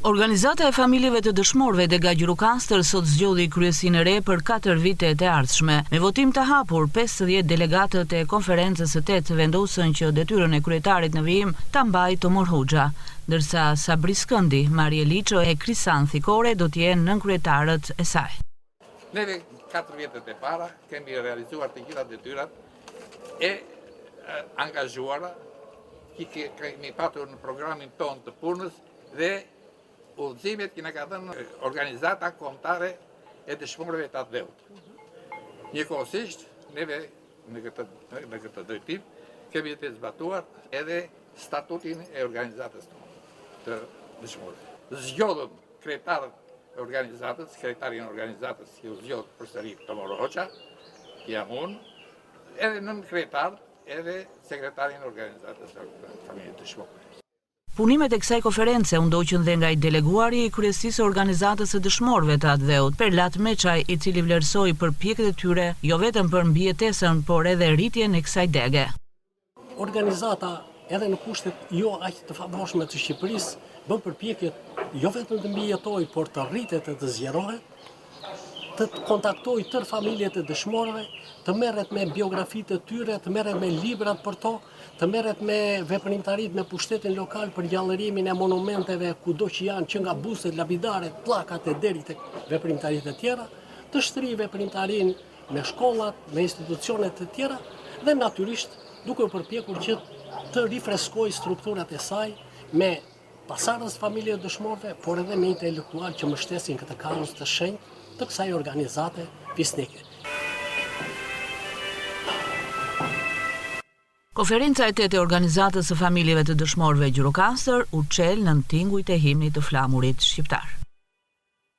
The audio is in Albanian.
Organizata e familjeve të dëshmorëve Dega Gjirokastër sot zgjodhi kryesinë e re për 4 vitet e ardhshme. Me votim të hapur, 50 delegatët e konferencës së 8 vendosën që detyrën e kryetarit në vijim ta mbajë Tomor Hoxha, ndërsa Sabri Skëndi, Marje Liço e Krisan Thikore do të jenë nënkryetarët e saj. Neve 4 vjetet e para kemi realizuar të gjitha detyrat e angazhuara që kemi patur në programin ton të punës dhe udhëzimet që na ka dhënë organizata kombëtare e dëshmorëve të Atdheut. Njëkohësisht, neve në këtë drejtim kemi të zbatuar edhe statutin e organizatës të dëshmorëve. Zgjodhëm kryetarët e organizatës, sekretarin e organizatës që u zgjodh përsëri Tomor Hoxha, që jam unë, edhe nën kryetar, edhe sekretarin e organizatës së familjes dëshmorëve. Punimet e kësaj konference u ndoqën dhe nga i deleguari i kryesisë së organizatës së dëshmorëve të Atdheut, Perlat Meçaj, i cili vlerësoi përpjekjet e tyre jo vetëm për mbijetesën, por edhe rritjen e kësaj dege. Organizata edhe në kushtet jo aq të favorshme të Shqipërisë bën përpjekjet jo vetëm të mbijetojë, por të rritet e të zgjerohet, të kontaktojë tërë familjet e dëshmorëve, të merret me biografitë e tyre, të merret me librat për to, të merret me veprimtaritë me pushtetin lokal për gjallërimin e monumenteve kudo që janë, që nga bustet, lapidaret, pllakat e deri tek veprimtaritë e tjera, të shtrijë veprimtarin me shkollat, me institucionet e tjera dhe natyrisht duke u përpjekur që të rifreskojë strukturat e saj me pasardhës familje dëshmorëve, por edhe me intelektual që mbështesin këtë kauz të shenjtë të kësaj organizate fisnike. Konferenca e 8 e organizatës së familjeve të dëshmorëve Gjirokastër u çel nën tingujt e himnit të flamurit shqiptar.